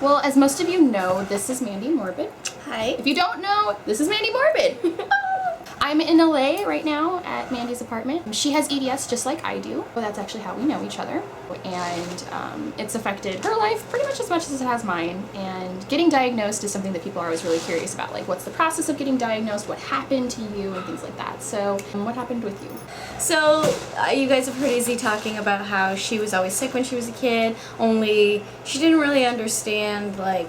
Well, as most of you know, this is Mandy Morbid. Hi. If you don't know, this is Mandy Morbid. I'm in LA right now at Mandy's apartment. She has EDS just like I do. Well, that's actually how we know each other. And it's affected her life pretty much as it has mine. And getting diagnosed is something that people are always really curious about. Like, what's the process of getting diagnosed? What happened to you? And things like that. So, what happened with you? So, you guys have heard Izzy talking about how she was always sick when she was a kid, only she didn't really understand, like,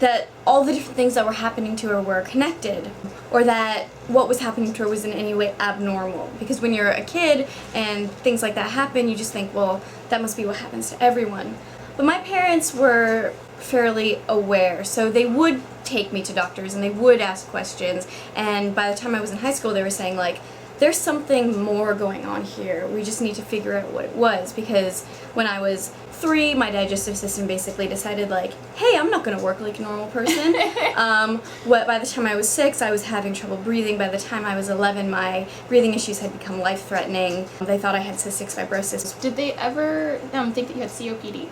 that all the different things that were happening to her were connected, or that what was happening to her was in any way abnormal. Because when you're a kid and things like that happen, you just think, well, that must be what happens to everyone. But my parents were fairly aware, so they would take me to doctors and they would ask questions, and by the time I was in high school they were saying, like, there's something more going on here. We just need to figure out what it was, because when I was 3, my digestive system basically decided, like, hey, I'm not going to work like a normal person. By the time I was 6, I was having trouble breathing. By the time I was 11, my breathing issues had become life-threatening. They thought I had cystic fibrosis. Did they ever think that you had COPD?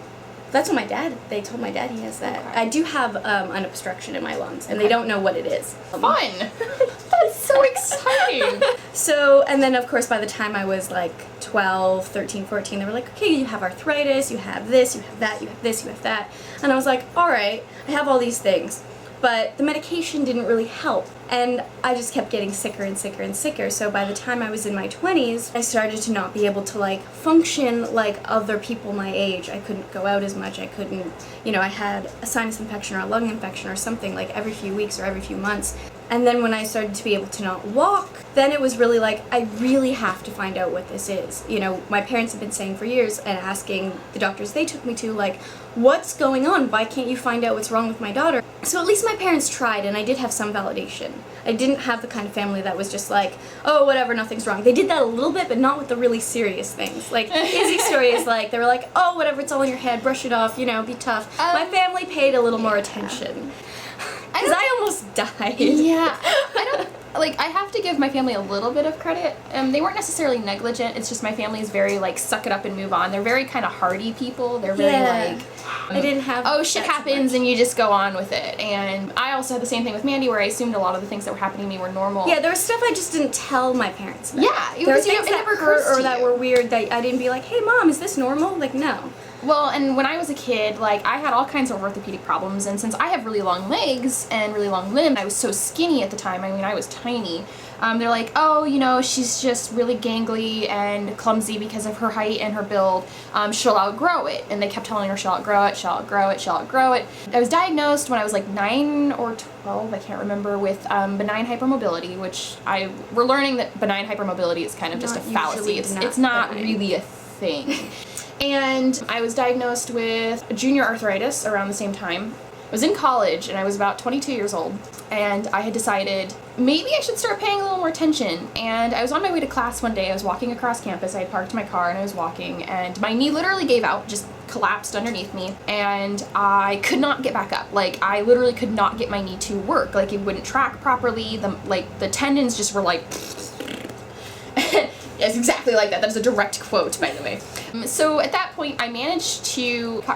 That's what they told my dad he has that. Okay. I do have an obstruction in my lungs, and they don't know what it is. Fun! That's so exciting! So, and then of course by the time I was like 12, 13, 14, they were like, okay, you have arthritis, you have this, you have that, you have this, you have that. And I was like, alright, I have all these things. But the medication didn't really help, and I just kept getting sicker and sicker and sicker. So by the time I was in my 20s, I started to not be able to, like, function like other people my age. I couldn't go out as much. I couldn't, I had a sinus infection or a lung infection or something, like, every few weeks or every few months. And then when I started to be able to not walk, then it was really like, I really have to find out what this is. My parents have been saying for years and asking the doctors they took me to, like, what's going on? Why can't you find out what's wrong with my daughter? So at least my parents tried, and I did have some validation. I didn't have the kind of family that was just like, oh, whatever, nothing's wrong. They did that a little bit, but not with the really serious things. Like, Izzy's story is like, they were like, oh, whatever, it's all in your head, brush it off, be tough. My family paid a little more attention. Because I almost died. Yeah, I have to give my family a little bit of credit. They weren't necessarily negligent, it's just my family is very, like, suck it up and move on. They're very kind of hardy people. They're very, I didn't have oh, shit happens and you just go on with it. And I also had the same thing with Mandy, where I assumed a lot of the things that were happening to me were normal. Yeah, there was stuff I just didn't tell my parents about. Yeah, there were things it that never hurt or that were weird that I didn't be like, hey, Mom, is this normal? Like, no. Well, and when I was a kid, like, I had all kinds of orthopedic problems, and since I have really long legs and really long limbs, I was so skinny at the time, I was tiny, they're like, oh, she's just really gangly and clumsy because of her height and her build, she'll outgrow it. And they kept telling her she'll outgrow it, she'll outgrow it, she'll outgrow it. I was diagnosed when I was like 9 or 12, I can't remember, with benign hypermobility, which we're learning that benign hypermobility is kind of just a fallacy. It's not really a thing. And I was diagnosed with junior arthritis around the same time. I was in college and I was about 22 years old, and I had decided maybe I should start paying a little more attention. And I was on my way to class one day. I was walking across campus. I had parked my car and I was walking, and my knee literally gave out, just collapsed underneath me, and I could not get back up. Like, I literally could not get my knee to work. Like, it wouldn't track properly. The tendons just were like It's exactly like that. That's a direct quote, by the way. So at that point, I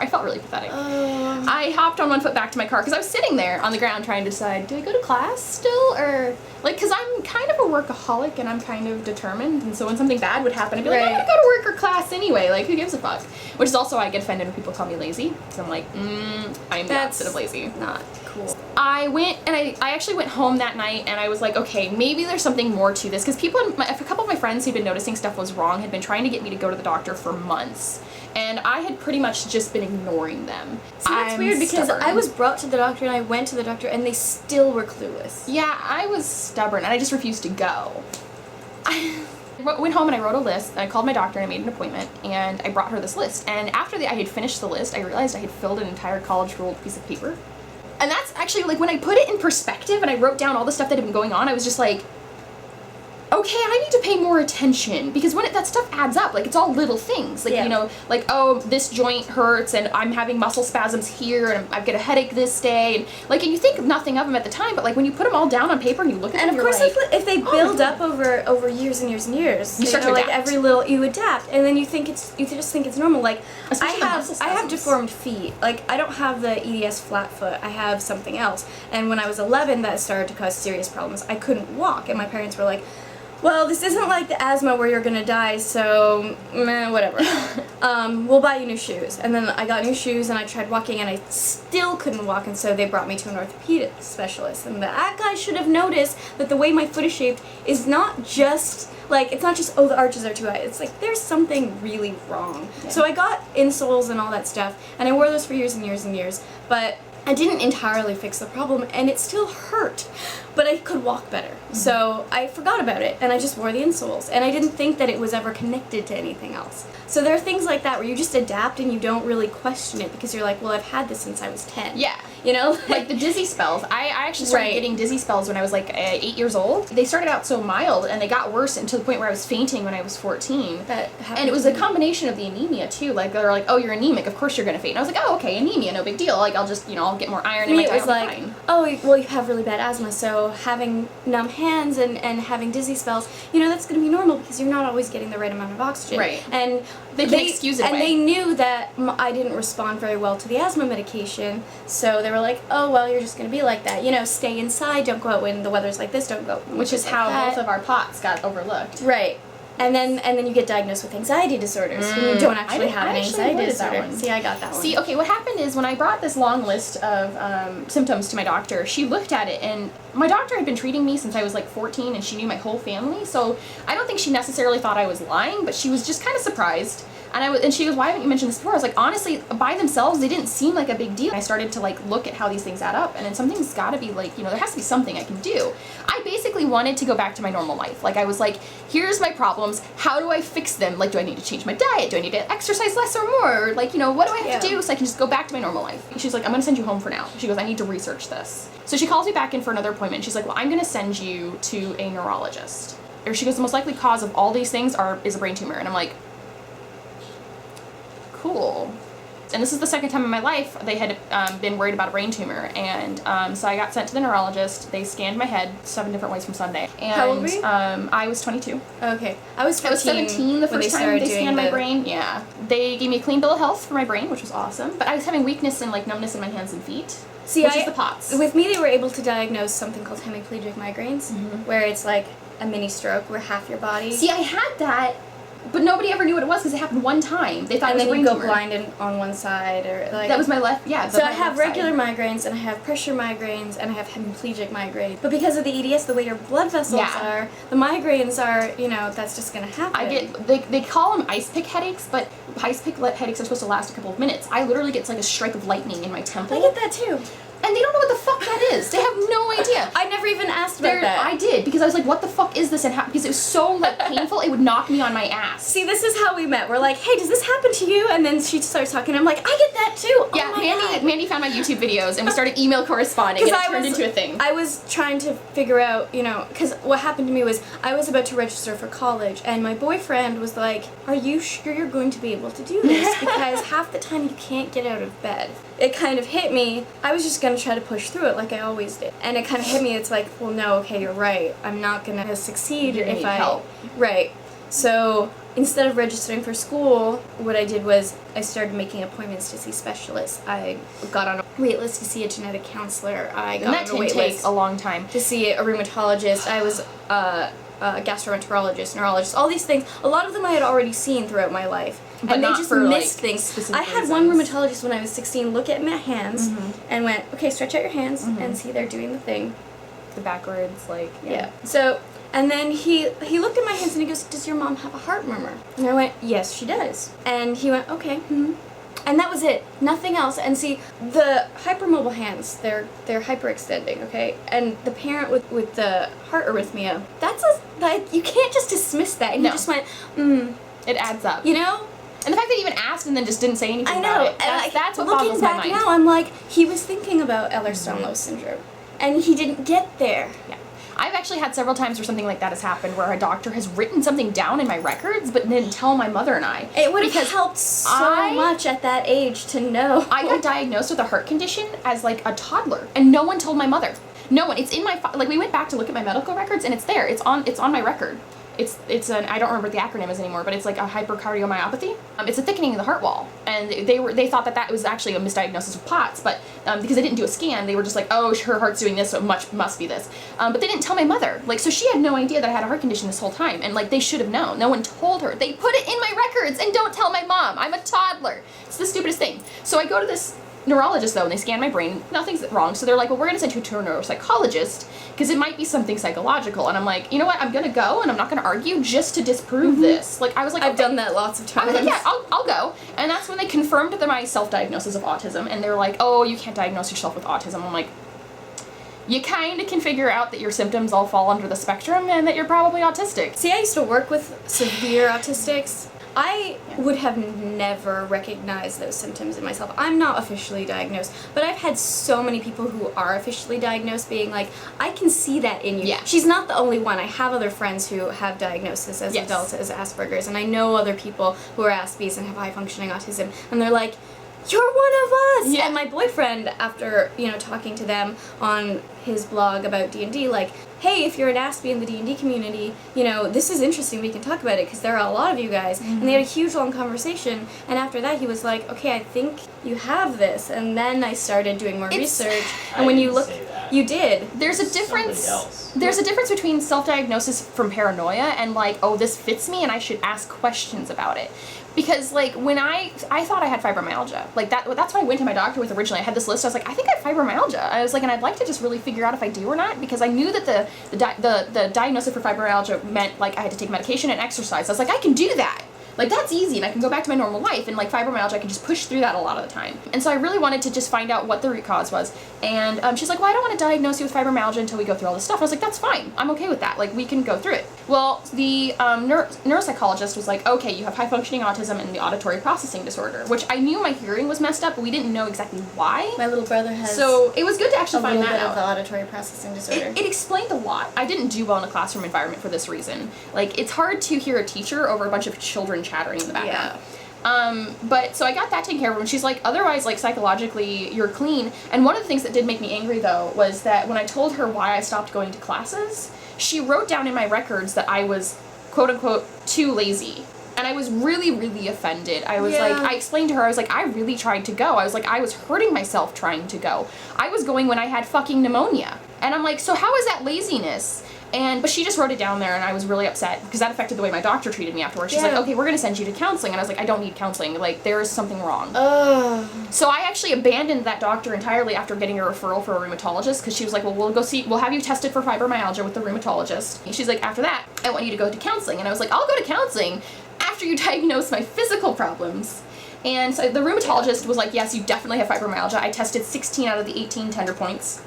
felt really pathetic. I hopped on one foot back to my car because I was sitting there on the ground trying to decide, do I go to class still, or, like, because I'm kind of a workaholic and I'm kind of determined, and so when something bad would happen, I'd be like, I'm gonna go to work or class anyway, like, who gives a fuck? Which is also why I get offended when people call me lazy, because I'm like, I'm the opposite of lazy. Not cool. I went, and I actually went home that night, and I was like, okay, maybe there's something more to this, because a couple of my friends who'd been noticing stuff was wrong had been trying to get me to go to the doctor for months, and I had pretty much just been ignoring them. See, that's weird, because I was brought to the doctor, and I went to the doctor, and they still were clueless. Yeah, I was stubborn, and I just refused to go. I went home and I wrote a list, and I called my doctor and I made an appointment, and I brought her this list, and after I had finished the list, I realized I had filled an entire college ruled piece of paper. And that's actually, like, when I put it in perspective and I wrote down all the stuff that had been going on, I was just like, okay, I need to pay more attention, because when that stuff adds up, like, it's all little things, like, you know, like, oh, this joint hurts, and I'm having muscle spasms here, and I've got a headache this day, and, like, and you think nothing of them at the time, but, like, when you put them all down on paper and you look at them, and of course, like, if they build up over years and years and years, you start to like, adapt. every little, you adapt, and then you just think it's normal, like, Especially the muscle I have spasms. deformed feet, like, I don't have the EDS flat foot, I have something else, and when I was 11, that started to cause serious problems. I couldn't walk, and my parents were like, well, this isn't like the asthma where you're gonna die, so meh, whatever. We'll buy you new shoes. And then I got new shoes, and I tried walking, and I still couldn't walk, and so they brought me to an orthopedic specialist. And that guy should have noticed that the way my foot is shaped is not just, like, it's not just, oh, the arches are too high. It's like, there's something really wrong. Yeah. So I got insoles and all that stuff, and I wore those for years and years and years, but I didn't entirely fix the problem, and it still hurt, but I could walk better. Mm-hmm. So I forgot about it, and I just wore the insoles, and I didn't think that it was ever connected to anything else. So there are things like that where you just adapt and you don't really question it, because you're like, well, I've had this since I was 10. Yeah. You know? Like the dizzy spells. I actually started getting dizzy spells when I was like 8 years old. They started out so mild, and they got worse to the point where I was fainting when I was 14. And it was a combination of the anemia too. Like, they were like, oh, you're anemic, of course you're gonna faint. And I was like, oh, okay, anemia, no big deal. Like, I'll just, you know, I'll get more iron in my diet. It was like, fine. oh, well, you have really bad asthma, so having numb hands and having dizzy spells, you know, that's going to be normal because you're not always getting the right amount of oxygen. Right. And they can excuse it away. And they knew that I didn't respond very well to the asthma medication, so they were like, oh, well, you're just going to be like that. You know, stay inside, don't go out when the weather's like this, don't go. Which is how both of our POTS got overlooked. Right. And then you get diagnosed with anxiety disorders when you don't actually have an anxiety disorder. See, I got that one. See, okay, what happened is when I brought this long list of symptoms to my doctor, she looked at it, and my doctor had been treating me since I was like 14, and she knew my whole family, so I don't think she necessarily thought I was lying, but she was just kind of surprised. And she goes, why haven't you mentioned this before? I was like, honestly, by themselves, they didn't seem like a big deal. I started to like look at how these things add up, and then something's gotta be like, you know, there has to be something I can do. I basically wanted to go back to my normal life. Like, I was like, here's my problems, how do I fix them? Like, do I need to change my diet? Do I need to exercise less or more? Or, like, you know, what do I have to do so I can just go back to my normal life? She's like, I'm gonna send you home for now. She goes, I need to research this. So she calls me back in for another appointment. She's like, well, I'm gonna send you to a neurologist. Or she goes, the most likely cause of all these things is a brain tumor. And I'm like, cool. And this is the second time in my life they had been worried about a brain tumor, and so I got sent to the neurologist. They scanned my head 7 different ways from Sunday. And how old were you? I was 22. Okay. I was 17 the first time they scanned my brain. Yeah. They gave me a clean bill of health for my brain, which was awesome. But I was having weakness and like numbness in my hands and feet. See, which is the POTS. With me, they were able to diagnose something called hemiplegic migraines, where it's like a mini stroke where half your body. See, I had that, but nobody ever knew what it was because it happened one time. They thought it was a brain tumor. And then you go blind on one side, or like. That was my left. Yeah. So I have regular migraines, and I have pressure migraines, and I have hemiplegic migraines. But because of the EDS, the way your blood vessels are, the migraines are, you know, that's just gonna happen. I get they call them ice pick headaches, but ice pick headaches are supposed to last a couple of minutes. I literally get like a strike of lightning in my temple. I get that too. And they don't know what the fuck that is. They have no idea. I never even asked about that. I did, because I was like, what the fuck is this? And because it was so like painful, it would knock me on my ass. See, this is how we met. We're like, hey, does this happen to you? And then she starts talking, and I'm like, I get that too. Yeah, Oh Mandy found my YouTube videos, and we started email corresponding, and it turned into a thing. I was trying to figure out, you know, because what happened to me was I was about to register for college, and my boyfriend was like, are you sure you're going to be able to do this? Because half the time you can't get out of bed. It kind of hit me. I was just going to try to push through it like I always did. And it kind of hit me. It's like, well, no, okay, you're right. I'm not going to succeed if I... help. Right. So instead of registering for school, what I did was I started making appointments to see specialists. I got on a wait list to see a genetic counselor. I got on a wait list a long time to see a rheumatologist. I was a gastroenterologist, neurologist, all these things. A lot of them I had already seen throughout my life. But and they not just for, missed like, things. specific I had one rheumatologist when I was 16 look at my hands and went, okay, stretch out your hands and see they're doing the thing. The backwards, like, yeah. So, and then he looked at my hands and he goes, does your mom have a heart murmur? And I went, yes, she does. And he went, okay, And that was it. Nothing else. And see, the hypermobile hands, they're hyperextending, okay? And the parent with the heart arrhythmia, you can't just dismiss that. And he just went, It adds up. You know? And the fact that he even asked and then just didn't say anything about it. That's what boggles my mind. Looking back now, I'm like, he was thinking about Ehlers-Danlos syndrome. And he didn't get there. Yeah. I've actually had several times where something like that has happened, where a doctor has written something down in my records, but didn't tell my mother and I. It would have helped so much at that age to know. I got diagnosed with a heart condition as like a toddler, and no one told my mother. No one. It's in my like we went back to look at my medical records, and it's there. It's on my record. It's an, I don't remember what the acronym is anymore, but it's like a hypercardiomyopathy. It's a thickening of the heart wall, and they thought that was actually a misdiagnosis of POTS, but because they didn't do a scan, they were just like, oh, her heart's doing this, so it must be this. But they didn't tell my mother, like, so she had no idea that I had a heart condition this whole time, and like they should have known. No one told her. They put it in my records, and don't tell my mom. I'm a toddler. It's the stupidest thing. So I go to this neurologist though, and they scan my brain. Nothing's wrong. So they're like, well, we're gonna send you to a neuropsychologist because it might be something psychological. And I'm like, you know what? I'm gonna go, and I'm not gonna argue just to disprove this. Like, I was like, I've done that lots of times. I was like, yeah, I'll go. And that's when they confirmed that my self-diagnosis of autism, and they're like, oh, you can't diagnose yourself with autism. I'm like, you kind of can figure out that your symptoms all fall under the spectrum and that you're probably autistic. See, I used to work with severe autistics. I would have never recognized those symptoms in myself. I'm not officially diagnosed, but I've had so many people who are officially diagnosed being like, I can see that in you. Yeah. She's not the only one. I have other friends who have diagnosis as adults as Asperger's, and I know other people who are Aspies and have high-functioning autism, and they're like, you're one of us! Yeah. And my boyfriend, after, talking to them on his blog about D&D, like, hey, if you're an Aspie in the D&D community, this is interesting, we can talk about it, because there are a lot of you guys. Mm-hmm. And they had a huge, long conversation, and after that he was like, okay, I think you have this. And then I started doing more research, and when you look, you did. There's a difference. There's a difference between self-diagnosis from paranoia and like, oh, this fits me and I should ask questions about it. Because like when I thought I had fibromyalgia, like that's what I went to my doctor with originally. I had this list. I was like, I think I have fibromyalgia. I was like, and I'd like to just really figure out if I do or not, because I knew that the diagnosis for fibromyalgia meant like I had to take medication and exercise. I was like, I can do that. Like, that's easy, and I can go back to my normal life, and like fibromyalgia, I can just push through that a lot of the time. And so I really wanted to just find out what the root cause was. And she's like, well, I don't want to diagnose you with fibromyalgia until we go through all this stuff. I was like, that's fine. I'm okay with that. Like, we can go through it. Well, the neuropsychologist was like, okay, you have high-functioning autism and the auditory processing disorder, which I knew my hearing was messed up, but we didn't know exactly why. My little brother has. So it was good to actually find that out. A little bit of the auditory processing disorder. It explained a lot. I didn't do well in a classroom environment for this reason. Like, it's hard to hear a teacher over a bunch of children chattering in the background. Yeah. But so I got that taken care of, and she's like, otherwise, like, psychologically, you're clean. And one of the things that did make me angry, though, was that when I told her why I stopped going to classes, she wrote down in my records that I was, quote unquote, too lazy. And I was really, really offended. I was like, I explained to her, I was like, I really tried to go. I was like, I was hurting myself trying to go. I was going when I had fucking pneumonia. And I'm like, so how is that laziness? But she just wrote it down there, and I was really upset because that affected the way my doctor treated me afterwards. She's like, okay, we're going to send you to counseling. And I was like, I don't need counseling. Like, there is something wrong. So I actually abandoned that doctor entirely after getting a referral for a rheumatologist, because she was like, well, we'll have you tested for fibromyalgia with the rheumatologist. And she's like, after that, I want you to go to counseling. And I was like, I'll go to counseling after you diagnose my physical problems. And so the rheumatologist was like, yes, you definitely have fibromyalgia. I tested 16 out of the 18 tender points.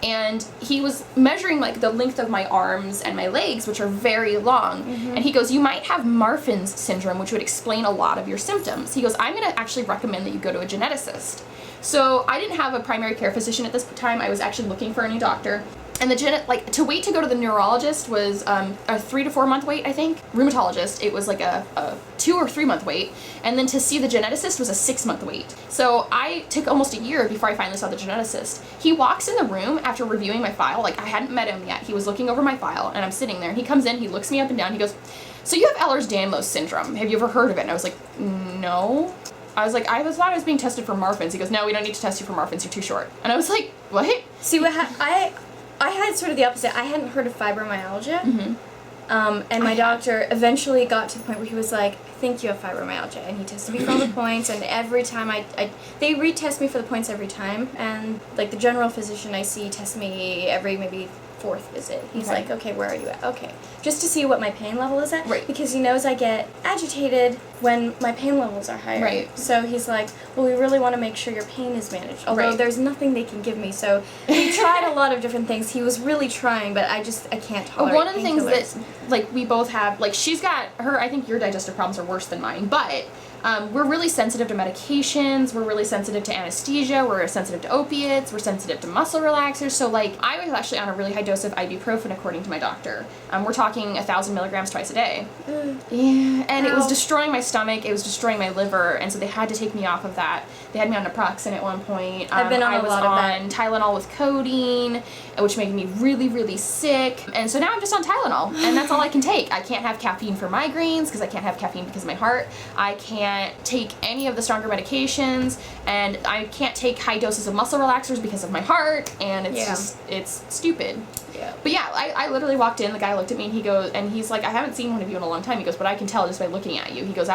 And he was measuring like the length of my arms and my legs, which are very long. Mm-hmm. And he goes, you might have Marfan's syndrome, which would explain a lot of your symptoms. He goes, I'm going to actually recommend that you go to a geneticist. So I didn't have a primary care physician at this time. I was actually looking for a new doctor. And to wait to go to the neurologist was a 3 to 4 month wait, I think. Rheumatologist, it was like a 2 or 3 month wait. And then to see the geneticist was a 6 month wait. So I took almost a year before I finally saw the geneticist. He walks in the room after reviewing my file. Like, I hadn't met him yet. He was looking over my file, and I'm sitting there. And he comes in, he looks me up and down. He goes, so you have Ehlers-Danlos syndrome. Have you ever heard of it? And I was like, no. I was like, I thought I was being tested for Marfan's. He goes, no, we don't need to test you for Marfan's. You're too short. And I was like, what? See, I had sort of the opposite. I hadn't heard of fibromyalgia. Mm-hmm. And my doctor eventually got to the point where he was like, I think you have fibromyalgia. And he tested me for all the points, and every time they retest me for the points every time. And like the general physician I see tests me every maybe 4th visit. He's like, okay, where are you at? Okay. Just to see what my pain level is at. Right. Because he knows I get agitated when my pain levels are higher. Right. So he's like, well, we really want to make sure your pain is managed. Although there's nothing they can give me. So he tried a lot of different things. He was really trying, but I can't tolerate one of the things that, like, we both have, like, she's got I think your digestive problems are worse than mine, but we're really sensitive to medications, we're really sensitive to anesthesia, we're sensitive to opiates, we're sensitive to muscle relaxers. So like I was actually on a really high dose of ibuprofen according to my doctor. We're talking 1,000 milligrams twice a day. Yeah, and it was destroying my stomach, it was destroying my liver, and so they had to take me off of that. They had me on naproxen at one point. I've been on a lot of that. I was on Tylenol with codeine, which made me really, really sick. And so now I'm just on Tylenol, and that's all I can take. I can't have caffeine for migraines because I can't have caffeine because of my heart. I can't take any of the stronger medications, and I can't take high doses of muscle relaxers because of my heart, and it's just, it's stupid. Yeah. But yeah, I literally walked in, the guy looked at me and he goes, and he's like, I haven't seen one of you in a long time. He goes, but I can tell just by looking at you. He goes,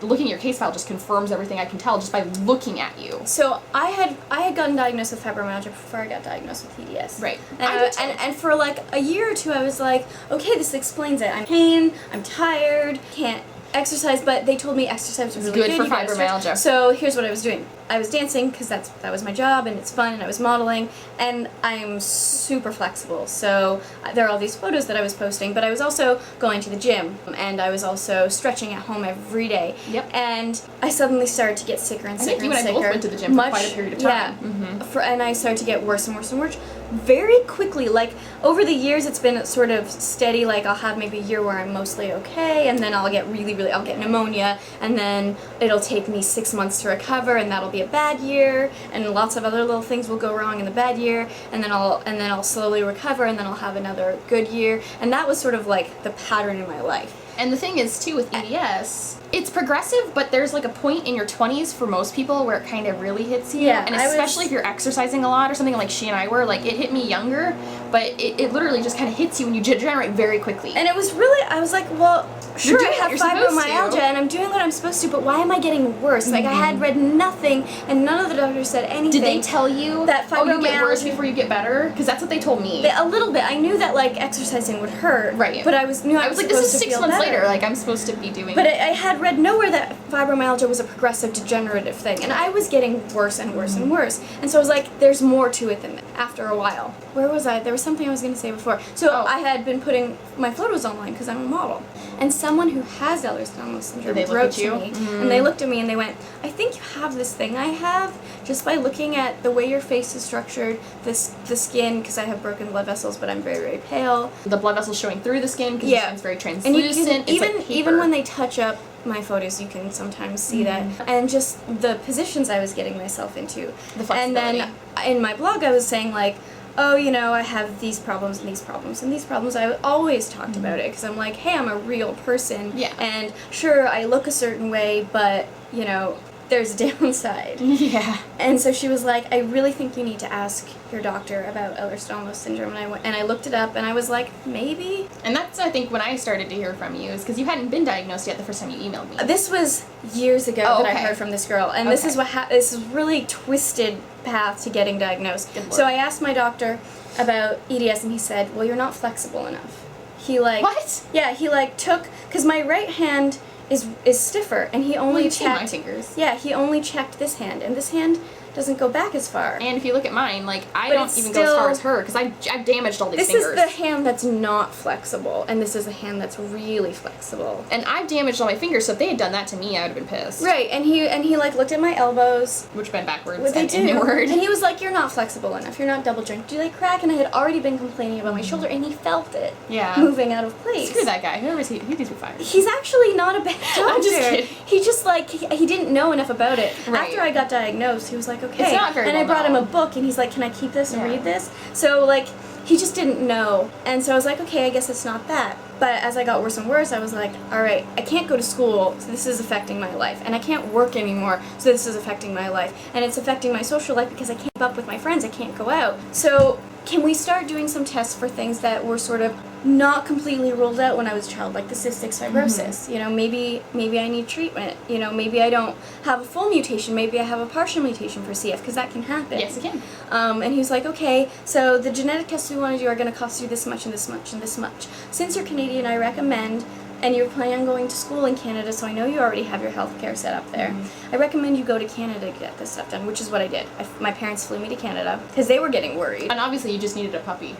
looking at your case file just confirms everything I can tell just by looking at you. So I had gotten diagnosed with fibromyalgia before I got diagnosed with EDS. Right. And for like a year or two I was like, okay, this explains it. I'm in pain, I'm tired, can't exercise, but they told me exercise was really good for fibromyalgia. So here's what I was doing. I was dancing because that was my job and it's fun, and I was modeling, and I'm super flexible. So there are all these photos that I was posting, but I was also going to the gym, and I was also stretching at home every day. Yep. And I suddenly started to get sicker and sicker and sicker. I think you and I both went to the gym for quite a period of time. Yeah. Mm-hmm. And I started to get worse and worse and worse very quickly. Like over the years it's been sort of steady. Like I'll have maybe a year where I'm mostly okay, and then I'll get I'll get pneumonia, and then it'll take me 6 months to recover, and that'll be a bad year, and lots of other little things will go wrong in the bad year, and then I'll slowly recover, and then I'll have another good year. And that was sort of like the pattern in my life. And the thing is, too, with EDS, it's progressive, but there's like a point in your 20s for most people where it kind of really hits you. Yeah, and especially if you're exercising a lot or something like she and I were, like it hit me younger, but it literally just kind of hits you and you degenerate very quickly. And it was really, I was like, well, sure, I have fibromyalgia to. and I'm doing what I'm supposed to, but why am I getting worse? Like I had read nothing, and none of the doctors said anything. Did they tell you that fibromyalgia you get worse before you get better? Because that's what they told me. A little bit. I knew that like exercising would hurt. Right. But I was like, this is 6 months later. Like I'm supposed to be doing. But I had read nowhere that fibromyalgia was a progressive degenerative thing, and I was getting worse and worse and worse. And so I was like, there's more to it than that. After a while, where was I? There was something I was going to say before. So I had been putting my photos online because I'm a model, and someone who has Ehlers-Danlos syndrome wrote to me, and they looked at me and they went, I think you have this thing I have just by looking at the way your face is structured, the skin, because I have broken blood vessels, but I'm very, very pale. The blood vessels showing through the skin because your skin's very translucent. And you can, it's even when they touch up my photos, you can sometimes see that, and just the positions I was getting myself into. The flexibility. And then in my blog I was saying like, oh, you know, I have these problems and these problems and these problems. I always talked about it because I'm like, hey, I'm a real person. Yeah. And sure, I look a certain way, but, you know, there's a downside. Yeah. And so she was like, I really think you need to ask your doctor about Ehlers-Danlos syndrome. And I looked it up, and I was like, maybe. And that's, I think, when I started to hear from you, is because you hadn't been diagnosed yet the first time you emailed me. This was years ago that I heard from this girl, and this is this is really twisted path to getting diagnosed. So I asked my doctor about EDS, and he said, well, you're not flexible enough. He like What? Yeah, he like took, because my right hand is stiffer, and he only checked my fingers. Yeah, he only checked this hand, and this hand doesn't go back as far. And if you look at mine, like I don't even go as far as her because I've damaged all these fingers. This is the hand that's not flexible, and this is a hand that's really flexible. And I've damaged all my fingers, so if they had done that to me, I would have been pissed. Right, and he like looked at my elbows, which bent backwards and inward. And he was like, "You're not flexible enough. You're not double jointed. Do they crack?" And I had already been complaining about my shoulder, and he felt it. Yeah. Moving out of place. Screw that guy. Whoever's he needs to be fired. He's actually not a bad doctor. I'm just kidding. He just like he didn't know enough about it. Right. After I got diagnosed, he was like, "Okay." It's not very and well I brought him known. a book, and he's like, "Can I keep this and read this?" So like he just didn't know, and so I was like, "Okay, I guess it's not that." But as I got worse and worse, I was like, "All right, I can't go to school, so this is affecting my life, and I can't work anymore, so this is affecting my life, and it's affecting my social life because I can't keep up with my friends. I can't go out. So can we start doing some tests for things that were sort of not completely ruled out when I was a child, like the cystic fibrosis? You know, maybe I need treatment. You know, maybe I don't have a full mutation. Maybe I have a partial mutation for CF, because that can happen." Yes, it can. And he was like, "Okay, so the genetic tests we want to do are going to cost you this much and this much and this much. Since you're Canadian, I recommend, and you're planning on going to school in Canada, so I know you already have your healthcare set up there. I recommend you go to Canada to get this stuff done," which is what I did. My parents flew me to Canada because they were getting worried. And obviously, you just needed a puppy.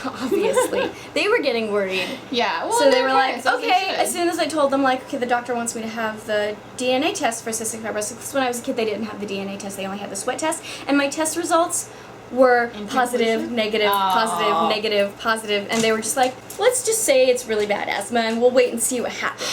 Obviously. They were getting worried. Yeah. Well, So they were parents, like, as they okay, should. as soon as I told them, like, okay, the doctor wants me to have the DNA test for cystic fibrosis. 'Cause when I was a kid, they didn't have the DNA test, they only had the sweat test. And my test results were positive, negative, positive, negative, positive. And they were just like, let's just say it's really bad asthma and we'll wait and see what happens.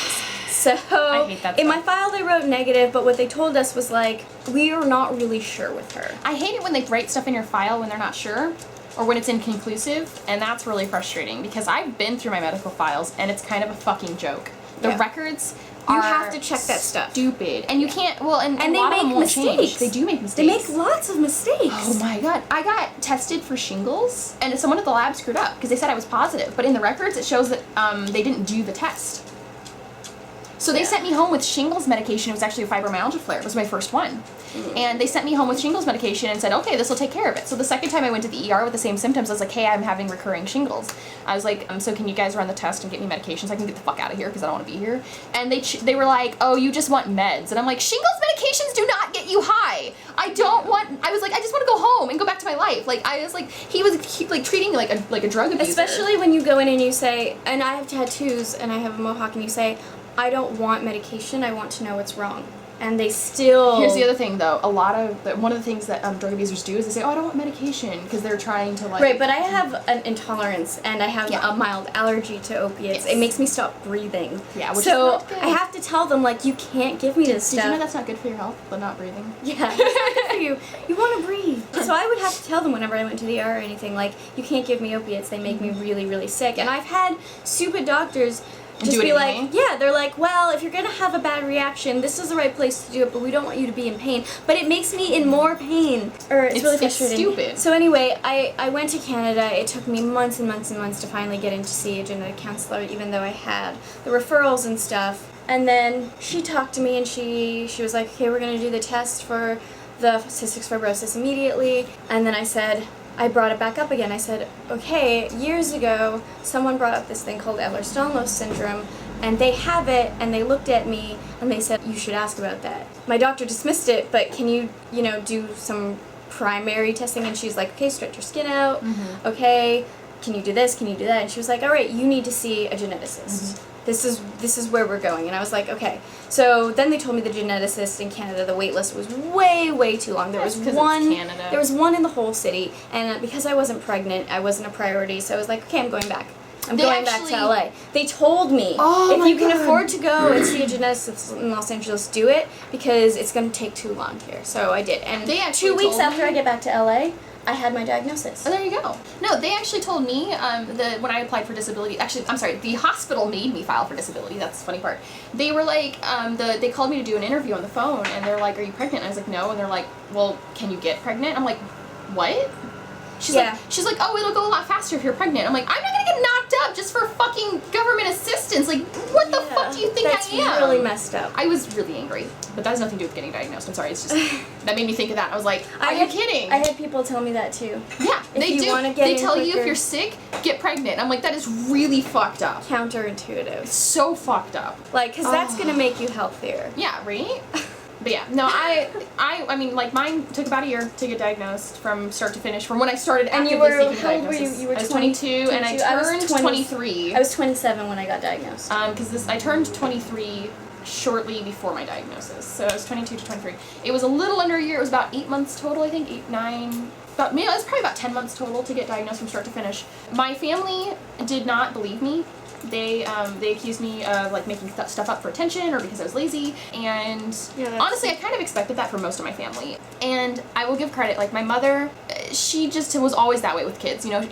So I hate that in my stuff. file they wrote negative, but what they told us was like, we are not really sure with her. I hate it when they write stuff in your file when they're not sure, or when it's inconclusive, and that's really frustrating because I've been through my medical files and it's kind of a fucking joke. The Yeah. records You are have to check that stuff. stupid, and you can't. Well, and And a they lot of them make won't change. mistakes. They do make They mistakes. make lots of mistakes. Oh my god. I got tested for shingles and someone at the lab screwed up because they said I was positive, but in the records it shows that they didn't do the test. So they sent me home with shingles medication. It was actually a fibromyalgia flare. It was my first one. And they sent me home with shingles medication and said, okay, this will take care of it. So the second time I went to the ER with the same symptoms, I was like, hey, I'm having recurring shingles. I was like, so can you guys run the test and get me medication so I can get the fuck out of here because I don't want to be here? And they were like, oh, you just want meds. And I'm like, shingles medications do not get you high. I was like, I just want to go home and go back to my life. Like, I was like, he was like treating me like a drug abuser. Especially when you go in and you say, and I have tattoos and I have a mohawk, and you say, I don't want medication, I want to know what's wrong. And they still... Here's the other thing, though. One of the things that drug abusers do is they say, oh, I don't want medication, because they're trying to, like... Right, but I have an intolerance, and I have Yeah. a mild allergy to opiates. Yes. It makes me stop breathing. Yeah, which so is not good. I have to tell them, like, you can't give me this Did stuff. you know that's not good for your health, but not breathing? Yeah, it's not good for you. You want to breathe. So I would have to tell them whenever I went to the ER or anything, like, you can't give me opiates. They make me really, really sick. And I've had stupid doctors just do it be anyway? like, yeah, they're like, well, if you're going to have a bad reaction, this is the right place to do it, but we don't want you to be in pain. But it makes me in more pain. Or it's really frustrating. It's stupid. So anyway, I went to Canada. It took me months and months and months to finally get in to see a genetic counselor, even though I had the referrals and stuff. And then she talked to me and she was like, okay, we're going to do the test for the cystic fibrosis immediately. And then I brought it back up again. I said, okay, years ago, someone brought up this thing called Ehlers-Danlos syndrome, and they have it, and they looked at me, and they said, you should ask about that. My doctor dismissed it, but can you do some primary testing? And she's like, okay, stretch your skin out. Mm-hmm. Okay, can you do this? Can you do that? And she was like, all right, you need to see a geneticist. Mm-hmm. This is where we're going. And I was like, okay. So then they told me the geneticist in Canada, the wait list was way, way too long. There was That's 'cause one. it's Canada. There was one in the whole city, and because I wasn't pregnant, I wasn't a priority. So I was like, okay, I'm going back. I'm They going back actually- to LA. They told me, Oh if my you can God. afford to go and see a geneticist in Los Angeles, do it, because it's going to take too long here. So I did. And They actually 2 weeks told after me- I get back to LA, I had my diagnosis. Oh, there you go. No, they actually told me when I applied for disability. Actually, I'm sorry. The hospital made me file for disability. That's the funny part. They were like, they called me to do an interview on the phone, and they're like, "Are you pregnant?" And I was like, "No." And they're like, "Well, can you get pregnant?" I'm like, "What?" She's like, "Oh, it'll go a lot faster if you're pregnant." I'm like, "I'm not gonna get knocked up just for fucking government assistance. Like, what the fuck do you think That's I am?" really messed up. I was really angry, but that has nothing to do with getting diagnosed. I'm sorry. It's just that made me think of that. I was like, "Are you kidding?" I had people tell me that too. Yeah, If they you do. wanna get They in tell you if quicker- you're sick, get pregnant. I'm like, that is really fucked up. Counterintuitive. So fucked up. Like, because that's going to make you healthier. Yeah, right? But yeah, no, I mean, like, mine took about a year to get diagnosed from start to finish, from when I started And actively you were, seeking how old were you? diagnosis. You were I was 20 22, and I 22. I was turned 20 23. I was 27 when I got diagnosed. Because I turned 23 shortly before my diagnosis. So I was 22 to 23. It was a little under a year. It was about 8 months total, I think. 8, 9... It was probably about 10 months total to get diagnosed from start to finish. My family did not believe me. They accused me of like making stuff up for attention or because I was lazy, and honestly I kind of expected that from most of my family. And I will give credit, like my mother, she just was always that way with kids. You know,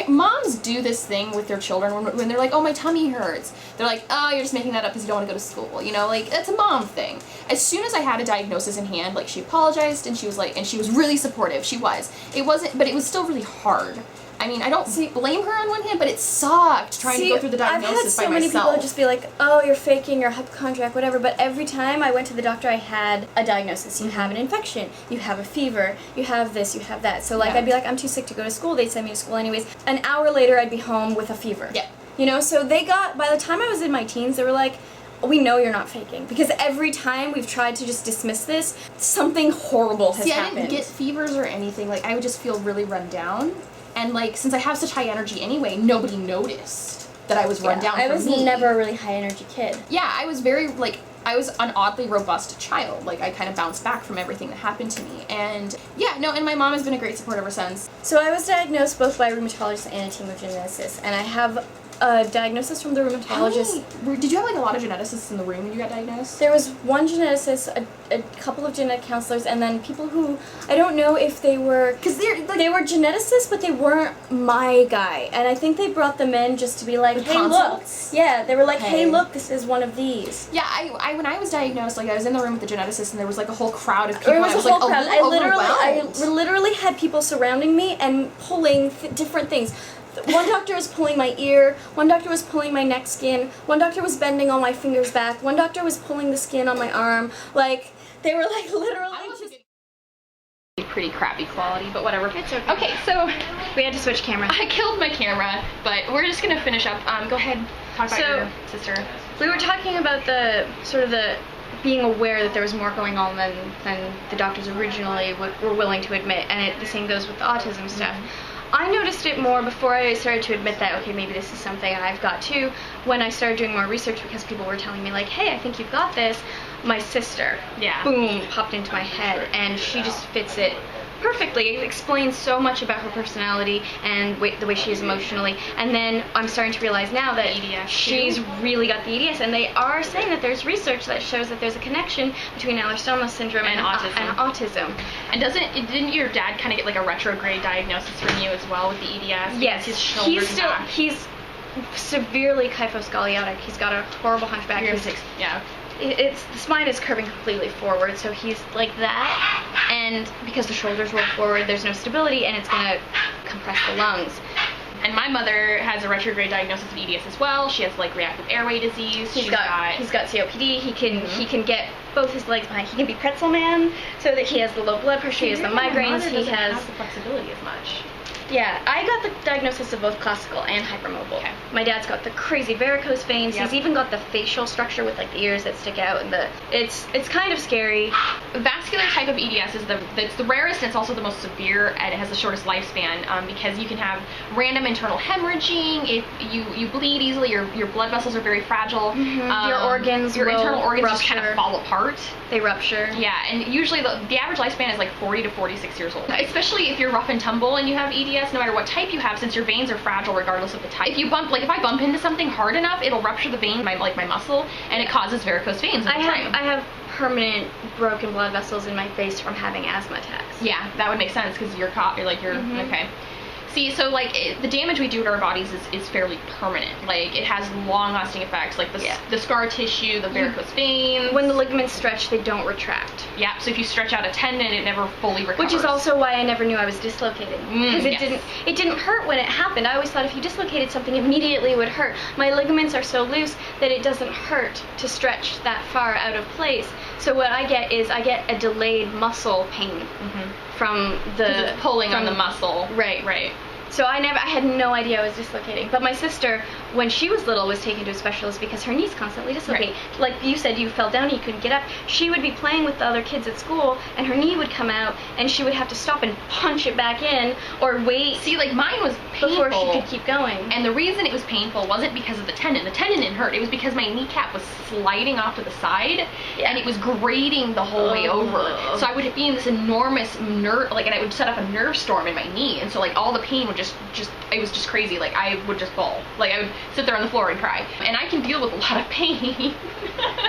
moms do this thing with their children when they're like, oh, my tummy hurts. They're like, oh, you're just making that up because you don't want to go to school. You know, like that's a mom thing. As soon as I had a diagnosis in hand, like she apologized and she was like, and she was really supportive. She was. It wasn't, but it was still really hard. I mean, I don't blame her on one hand, but it sucked trying to go through the diagnosis by myself. I've had so many people just be like, oh, you're faking your hypochondriac, whatever, but every time I went to the doctor, I had a diagnosis. You have an infection, you have a fever, you have this, you have that. So, like, Yeah. I'd be like, I'm too sick to go to school. They'd send me to school anyways. An hour later, I'd be home with a fever. Yeah. You know, so they got, by the time I was in my teens, they were like, we know you're not faking. Because every time we've tried to just dismiss this, something horrible has happened. I didn't get fevers or anything. Like, I would just feel really run down. and like since I have such high energy anyway, nobody noticed that I was run down. I was never a really high energy kid. Yeah, I was very like, I was an oddly robust child. Like, I kind of bounced back from everything that happened to me. And yeah, no, and my mom has been a great support ever since. So I was diagnosed both by a rheumatologist and a team of geneticists, and I have a diagnosis from the rheumatologist. Did you have like a lot of geneticists in the room when you got diagnosed? There was one geneticist, a couple of genetic counselors, and then people who, I don't know if they were, because they were geneticists, but they weren't my guy. And I think they brought them in just to be like, hey, consults? look. Yeah, they were like, hey, look, this is one of these. Yeah, I when I was diagnosed, like I was in the room with the geneticist, and there was like a whole crowd of people. There was and I was a whole like, crowd. I overwhelmed. literally had people surrounding me and pulling different things. One doctor was pulling my ear, one doctor was pulling my neck skin, one doctor was bending all my fingers back, one doctor was pulling the skin on my arm. Like, they were like literally just... Pretty crappy quality, but whatever. It's okay. Okay, so We had to switch cameras. I killed my camera, but we're just gonna finish up. Go ahead, talk about your sister. We were talking about the sort of the being aware that there was more going on than the doctors originally were willing to admit, and the same goes with the autism stuff. I noticed it more before I started to admit that, okay, maybe this is something I've got too, when I started doing more research because people were telling me like, hey, I think you've got this. My sister, boom, popped into my head, and she just fits it perfectly. It explains so much about her personality and the way she is emotionally. And then I'm starting to realize now that EDS she's really got the EDS, and they are saying that there's research that shows that there's a connection between Ehlers-Danlos syndrome and autism. And didn't your dad kind of get like a retrograde diagnosis from you as well with the EDS? Yes, his shoulders back. he's severely kyphoscoliotic. He's got a horrible hunchback. The spine is curving completely forward, so he's like that, and because the shoulders roll forward, there's no stability, and it's gonna compress the lungs. And my mother has a retrograde diagnosis of EDS as well. She has like reactive airway disease. He's got COPD. He can get both his legs behind. He can be pretzel man, so that he has the low blood pressure. He has the migraines. He has the flexibility as much. Yeah, I got the diagnosis of both classical and hypermobile. Okay. My dad's got the crazy varicose veins. He's even got the facial structure with like the ears that stick out, and it's kind of scary. Vascular type of EDS is it's the rarest, and it's also the most severe, and it has the shortest lifespan because you can have random internal hemorrhaging. If you bleed easily, your blood vessels are very fragile. Your internal organs rupture. just kind of fall apart. They rupture. Yeah, and usually the average lifespan is like 40 to 46 years old. Especially if you're rough and tumble and you have EDS. No matter what type you have, since your veins are fragile regardless of the type. If I bump into something hard enough, it'll rupture the vein, my muscle, and it causes varicose veins. I have permanent broken blood vessels in my face from having asthma attacks. Yeah, that would make sense because you're okay. See, so like the damage we do to our bodies is fairly permanent. Like it has long-lasting effects, like the scar tissue, the varicose veins. When the ligaments stretch, they don't retract. Yeah, so if you stretch out a tendon, it never fully recovers. Which is also why I never knew I was dislocated, because it didn't hurt when it happened. I always thought if you dislocated something, immediately it would hurt. My ligaments are so loose that it doesn't hurt to stretch that far out of place. So what I get is a delayed muscle pain from the it's pulling on the muscle. Right. So I had no idea I was dislocating. But my sister, when she was little, was taken to a specialist because her knees constantly dislocate. Right. Like you said, you fell down and you couldn't get up. She would be playing with the other kids at school, and her knee would come out, and she would have to stop and punch it back in, or wait. See, like mine was painful. Before she could keep going. And the reason it was painful wasn't because of the tendon. The tendon didn't hurt. It was because my kneecap was sliding off to the side, and it was grating the whole way over. So I would be in this enormous nerve, and I would set up a nerve storm in my knee, and so like all the pain would just it was just crazy. Like I would just bawl. Like I would sit there on the floor and cry. And I can deal with a lot of pain.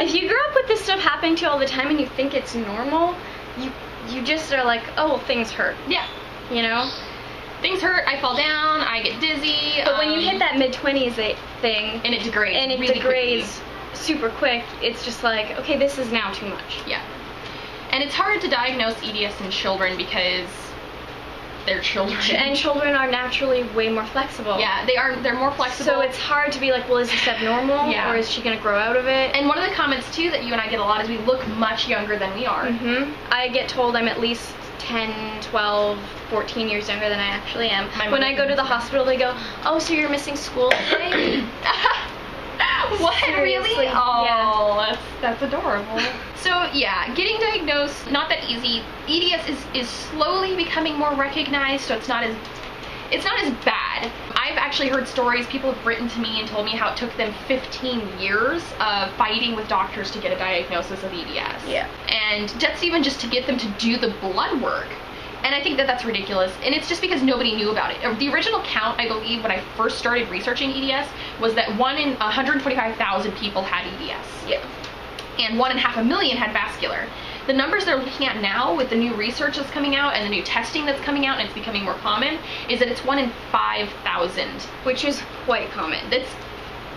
If you grew up with this stuff happening to you all the time and you think it's normal, you just are like, oh, well, things hurt. Yeah. You know? Things hurt, I fall down, I get dizzy. But when you hit that mid-20s thing... And it degrades. And it really degrades quickly. Super quick, it's just like, okay, this is now too much. Yeah. And it's hard to diagnose EDS in children because they're children. And children are naturally way more flexible. Yeah, they're more flexible. So it's hard to be like, well, is this abnormal? Yeah. Or is she going to grow out of it? And one of the comments, too, that you and I get a lot is we look much younger than we are. I get told I'm at least 10, 12, 14 years younger than I actually am. When I go to the hospital, they go, oh, so you're missing school today? What? Seriously? Really? Oh, yeah. That's adorable. So yeah, getting diagnosed, not that easy. EDS is slowly becoming more recognized, so it's not as it's not as bad. I've actually heard stories, people have written to me and told me how it took them 15 years of fighting with doctors to get a diagnosis of EDS. Yeah. And just even just to get them to do the blood work. And I think that that's ridiculous. And it's just because nobody knew about it. The original count, I believe, when I first started researching EDS, was that 1 in 125,000 people had EDS. Yeah. And 1 in 500,000 had vascular. The numbers they're looking at now with the new research that's coming out and the new testing that's coming out and it's becoming more common is that it's 1 in 5,000. Which is quite common. That's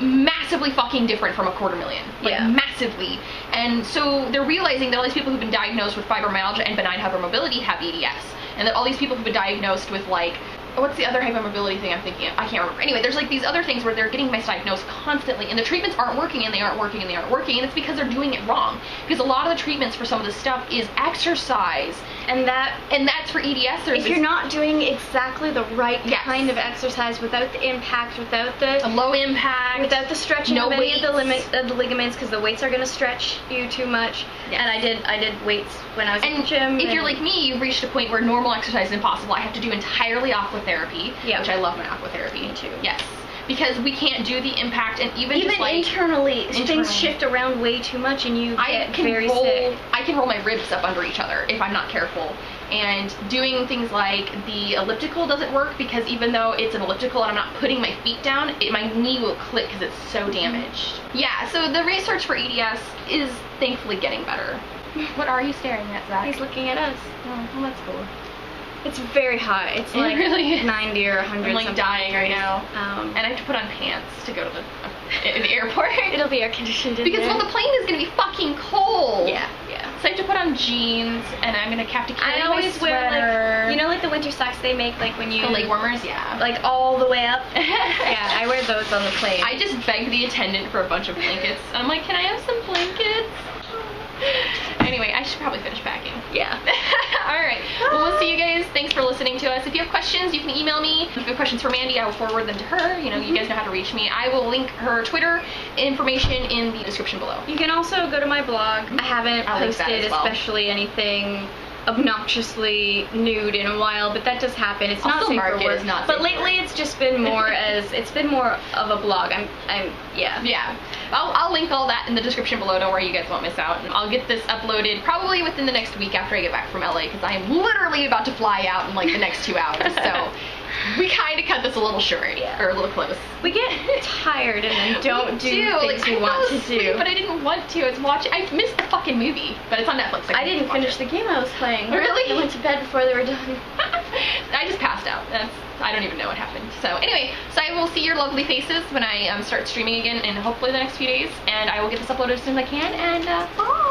massively fucking different from 250,000. Like, Yeah. massively. And so they're realizing that all these people who've been diagnosed with fibromyalgia and benign hypermobility have EDS. And that all these people who've been diagnosed with, like, what's the other hypermobility thing I'm thinking of? I can't remember. Anyway, there's like these other things where they're getting misdiagnosed constantly and the treatments aren't working and they aren't working and they aren't working, and it's because they're doing it wrong. Because a lot of the treatments for some of this stuff is exercise. And that's for EDSers. If you're not doing exactly the right Yes. kind of exercise, without the impact, without the a low impact, without the stretching no of any of the weights. the ligaments, because the weights are going to stretch you too much. Yes. And I did weights when I was in And the gym. if you're like me, you've reached a point where normal exercise is impossible. I have to do entirely aquatherapy, Yeah. which I love my aquatherapy. Me too. Yes. Because we can't do the impact, and even just like internally, internally. things shift around way too much and you get very sick. I can roll my ribs up under each other if I'm not careful. And doing things like the elliptical doesn't work because even though it's an elliptical and I'm not putting my feet down, my knee will click because it's so damaged. Yeah, so the research for EDS is thankfully getting better. What are you staring at, Zach? He's looking at us. Oh, well, that's cool. It's very hot. It's It like really is. 90 or 100 I'm like something dying right now. Um, And I have to put on pants to go to the airport. It'll be air conditioned in Because there. well, the plane is gonna be fucking cold. Yeah. So I have to put on jeans, and I'm gonna have to carry I my always wear sweater. like, you know, like the winter socks they make, like when you The leg warmers, yeah. like all the way up. Yeah, I wear those on the plane. I just begged the attendant for a bunch of blankets. I'm like, can I have some blankets? Anyway, I should probably finish packing. Yeah. Alright, well, we'll see you guys. Thanks for listening to us. If you have questions, you can email me. If you have questions for Mandy, I will forward them to her. You know, you guys know how to reach me. I will link her Twitter information in the description below. You can also go to my blog. I haven't I'll link that posted as well. especially anything obnoxiously nude in a while, but that does happen. It's not Also, safe for market work. is not But safe for lately it's just been more it's been more of a blog. Yeah. Yeah, I'll link all that in the description below. Don't worry, you guys won't miss out. And I'll get this uploaded probably within the next week after I get back from LA, because I am literally about to fly out in like the next 2 hours. So we kind of cut this a little short, Yeah. or a little close. We get tired and then don't do things like, we I want fell to asleep, do. but I didn't want to. I was watching. I missed the fucking movie, but it's on Netflix. I didn't finish the game I was playing. Really? I went to bed before they were done. I just passed out. I don't even know what happened. So anyway, so I will see your lovely faces when I start streaming again in hopefully the next few days, and I will get this uploaded as soon as I can, and bye!